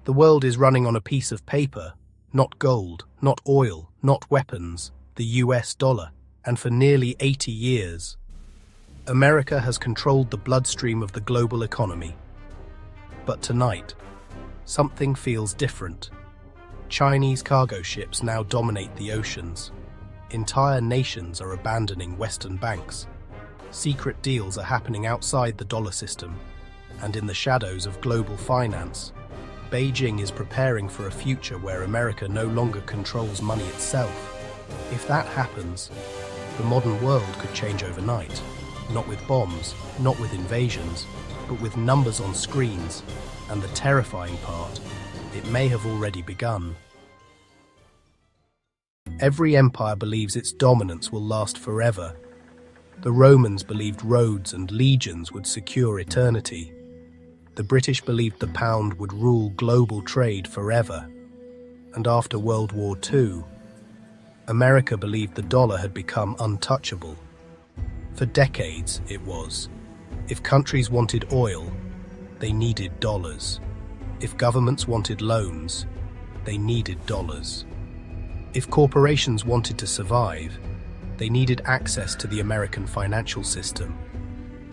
The world is running on a piece of paper, not gold, not oil, not weapons, the US dollar, and for nearly 80 years, America has controlled the bloodstream of the global economy. But tonight, something feels different. Chinese cargo ships now dominate the oceans. Entire nations are abandoning Western banks. Secret deals are happening outside the dollar system, and in the shadows of global finance, Beijing is preparing for a future where America no longer controls money itself. If that happens, the modern world could change overnight. Not with bombs, not with invasions, but with numbers on screens. And the terrifying part, it may have already begun. Every empire believes its dominance will last forever. The Romans believed roads and legions would secure eternity. The British believed the pound would rule global trade forever. And after World War II, America believed the dollar had become untouchable. For decades, it was. If countries wanted oil, they needed dollars. If governments wanted loans, they needed dollars. If corporations wanted to survive, they needed access to the American financial system.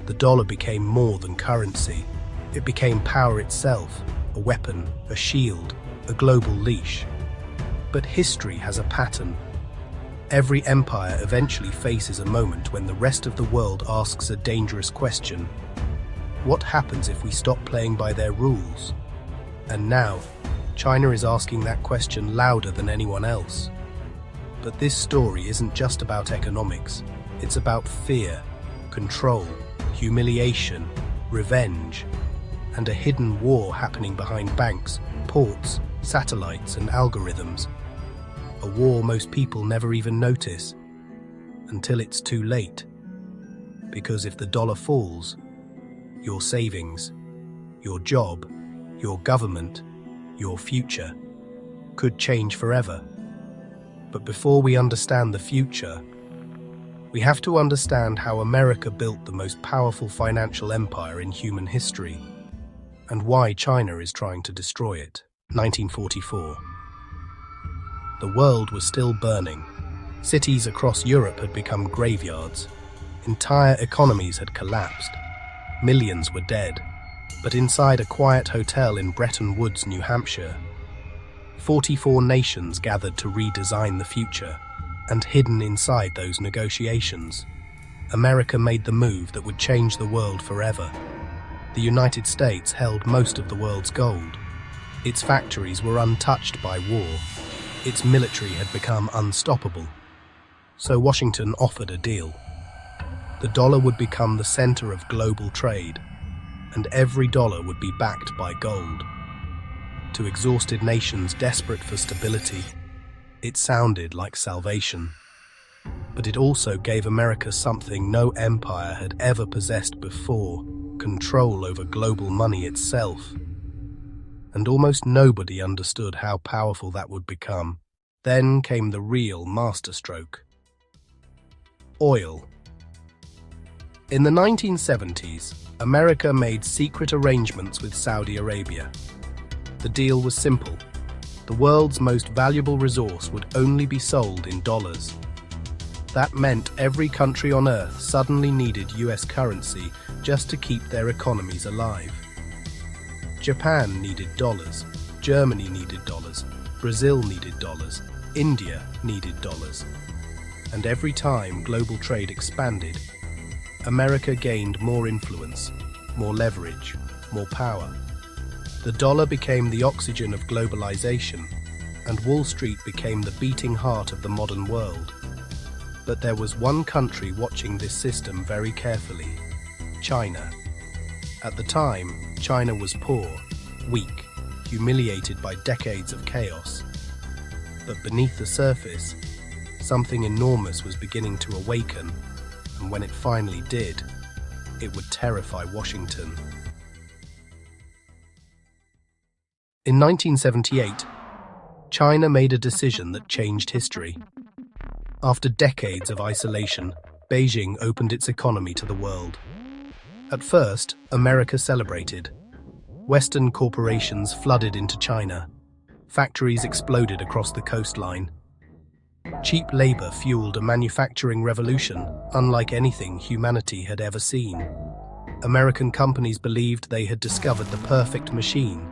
The dollar became more than currency. It became power itself, a weapon, a shield, a global leash. But history has a pattern. Every empire eventually faces a moment when the rest of the world asks a dangerous question. What happens if we stop playing by their rules? And now, China is asking that question louder than anyone else. But this story isn't just about economics. It's about fear, control, humiliation, revenge, and a hidden war happening behind banks, ports, satellites, and algorithms. A war most people never even notice until it's too late. Because if the dollar falls, your savings, your job, your government, your future could change forever. But before we understand the future, we have to understand how America built the most powerful financial empire in human history and why China is trying to destroy it. 1944. The world was still burning. Cities across Europe had become graveyards. Entire economies had collapsed. Millions were dead. But inside a quiet hotel in Bretton Woods, New Hampshire, 44 nations gathered to redesign the future. And hidden inside those negotiations, America made the move that would change the world forever. The United States held most of the world's gold. Its factories were untouched by war. Its military had become unstoppable. So Washington offered a deal. The dollar would become the center of global trade, and every dollar would be backed by gold. To exhausted nations desperate for stability, it sounded like salvation. But it also gave America something no empire had ever possessed before: control over global money itself. And almost nobody understood how powerful that would become. Then came the real masterstroke. Oil. In the 1970s, America made secret arrangements with Saudi Arabia. The deal was simple. The world's most valuable resource would only be sold in dollars. That meant every country on Earth suddenly needed US currency just to keep their economies alive. Japan needed dollars, Germany needed dollars, Brazil needed dollars, India needed dollars. And every time global trade expanded, America gained more influence, more leverage, more power. The dollar became the oxygen of globalization, and Wall Street became the beating heart of the modern world. But there was one country watching this system very carefully: China. At the time, China was poor, weak, humiliated by decades of chaos. But beneath the surface, something enormous was beginning to awaken, and when it finally did, it would terrify Washington. In 1978, China made a decision that changed history. After decades of isolation, Beijing opened its economy to the world. At first, America celebrated. Western corporations flooded into China. Factories exploded across the coastline. Cheap labor fueled a manufacturing revolution unlike anything humanity had ever seen. American companies believed they had discovered the perfect machine.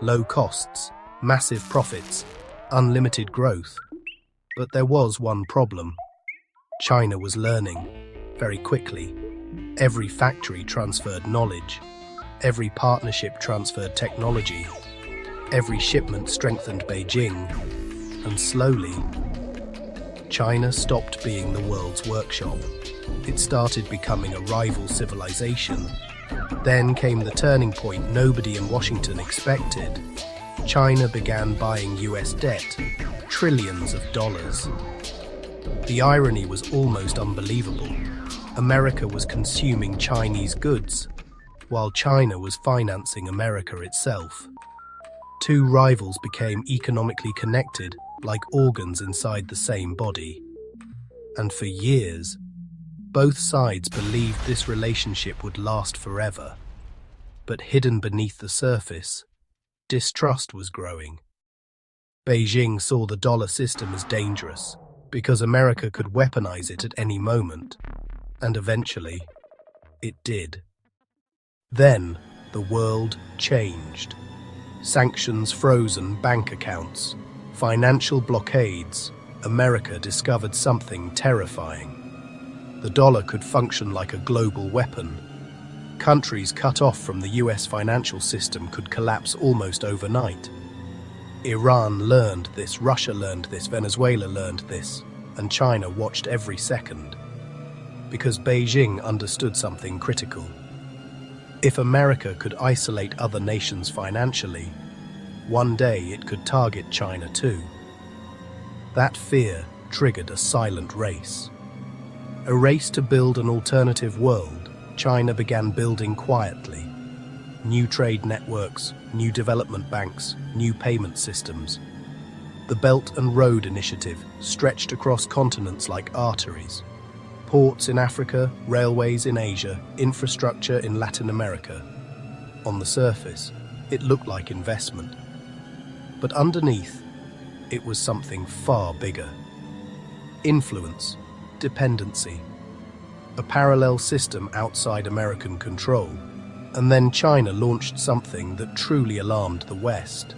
Low costs, massive profits, unlimited growth. But there was one problem. China was learning very quickly. Every factory transferred knowledge. Every partnership transferred technology. Every shipment strengthened Beijing. And slowly, China stopped being the world's workshop. It started becoming a rival civilization. Then came the turning point nobody in Washington expected. China began buying US debt, trillions of dollars. The irony was almost unbelievable. America was consuming Chinese goods, while China was financing America itself. Two rivals became economically connected, like organs inside the same body. And for years, both sides believed this relationship would last forever. But hidden beneath the surface, distrust was growing. Beijing saw the dollar system as dangerous because America could weaponize it at any moment. And eventually, it did. Then, the world changed. Sanctions frozen bank accounts, financial blockades. America discovered something terrifying. The dollar could function like a global weapon. Countries cut off from the US financial system could collapse almost overnight. Iran learned this, Russia learned this, Venezuela learned this, and China watched every second. Because Beijing understood something critical. If America could isolate other nations financially, one day it could target China too. That fear triggered a silent race. A race to build an alternative world. China began building quietly. New trade networks, new development banks, new payment systems. The Belt and Road Initiative stretched across continents like arteries. Ports in Africa, railways in Asia, infrastructure in Latin America. On the surface, it looked like investment. But underneath, it was something far bigger. Influence, dependency, a parallel system outside American control. And then China launched something that truly alarmed the West.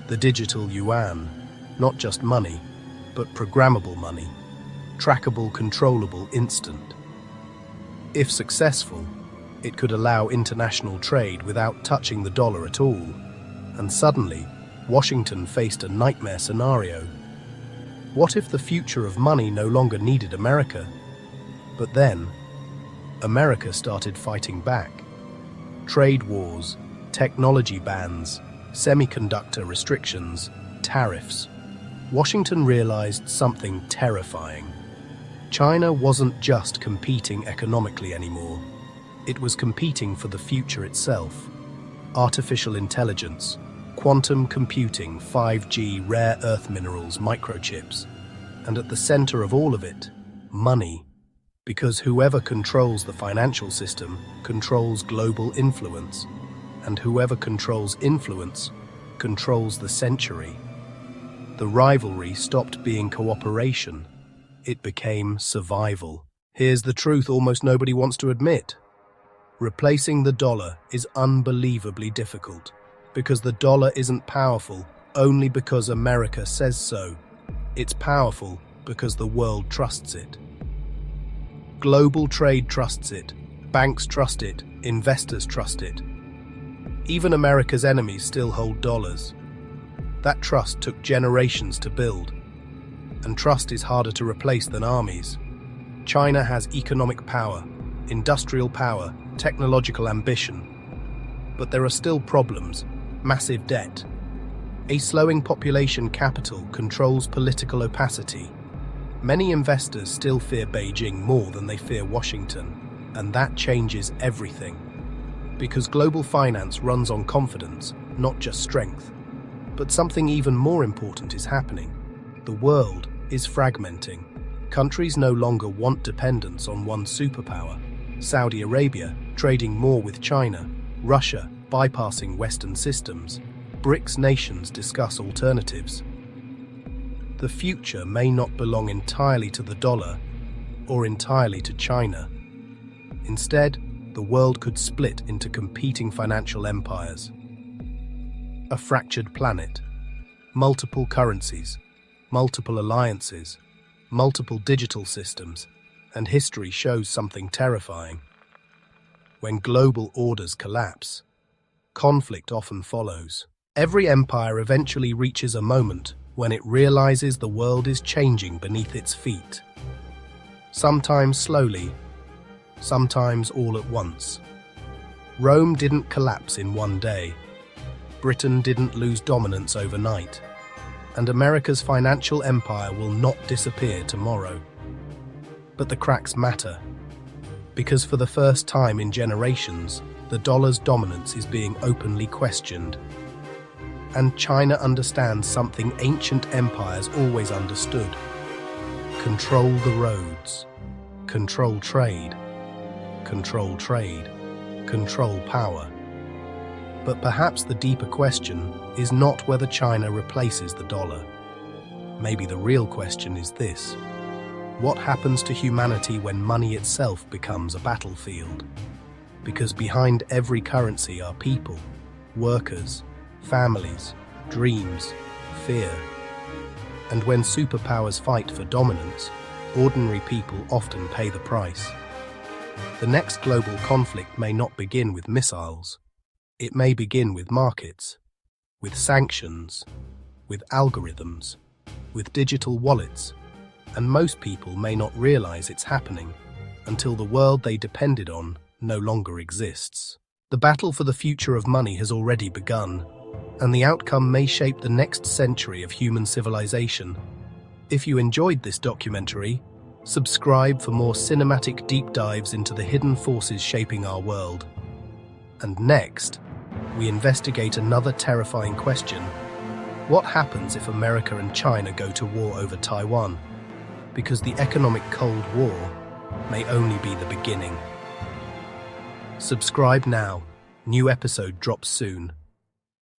The digital Yuan, not just money, but programmable money. Trackable, controllable, instant. If successful, it could allow international trade without touching the dollar at all. And suddenly, Washington faced a nightmare scenario. What if the future of money no longer needed America? But then, America started fighting back. Trade wars, technology bans, semiconductor restrictions, tariffs. Washington realized something terrifying. China wasn't just competing economically anymore. It was competing for the future itself. Artificial intelligence, quantum computing, 5G, rare earth minerals, microchips. And at the center of all of it, money. Because whoever controls the financial system controls global influence. And whoever controls influence controls the century. The rivalry stopped being cooperation. It became survival. Here's the truth almost nobody wants to admit. Replacing the dollar is unbelievably difficult because the dollar isn't powerful only because America says so. It's powerful because the world trusts it. Global trade trusts it. Banks trust it. Investors trust it. Even America's enemies still hold dollars. That trust took generations to build. And trust is harder to replace than armies. China has economic power, industrial power, technological ambition. But there are still problems, massive debt. A slowing population capital controls political opacity. Many investors still fear Beijing more than they fear Washington, and that changes everything. Because global finance runs on confidence, not just strength. But something even more important is happening. The world is fragmenting. Countries no longer want dependence on one superpower. Saudi Arabia trading more with China, Russia bypassing Western systems, BRICS nations discuss alternatives. The future may not belong entirely to the dollar or entirely to China. Instead, the world could split into competing financial empires. A fractured planet, multiple currencies, multiple alliances, multiple digital systems, and history shows something terrifying. When global orders collapse, conflict often follows. Every empire eventually reaches a moment when it realizes the world is changing beneath its feet. Sometimes slowly, sometimes all at once. Rome didn't collapse in one day. Britain didn't lose dominance overnight. And America's financial empire will not disappear tomorrow. But the cracks matter, because for the first time in generations, the dollar's dominance is being openly questioned. And China understands something ancient empires always understood. Control the roads, control trade, control trade, control power. But perhaps the deeper question is not whether China replaces the dollar. Maybe the real question is this: what happens to humanity when money itself becomes a battlefield? Because behind every currency are people, workers, families, dreams, fear. And when superpowers fight for dominance, ordinary people often pay the price. The next global conflict may not begin with missiles. It may begin with markets, with sanctions, with algorithms, with digital wallets, and most people may not realize it's happening until the world they depended on no longer exists. The battle for the future of money has already begun, and the outcome may shape the next century of human civilization. If you enjoyed this documentary, subscribe for more cinematic deep dives into the hidden forces shaping our world. And next, we investigate another terrifying question: what happens if America and China go to war over Taiwan? Because the economic Cold War may only be the beginning. Subscribe now. New episode drops soon.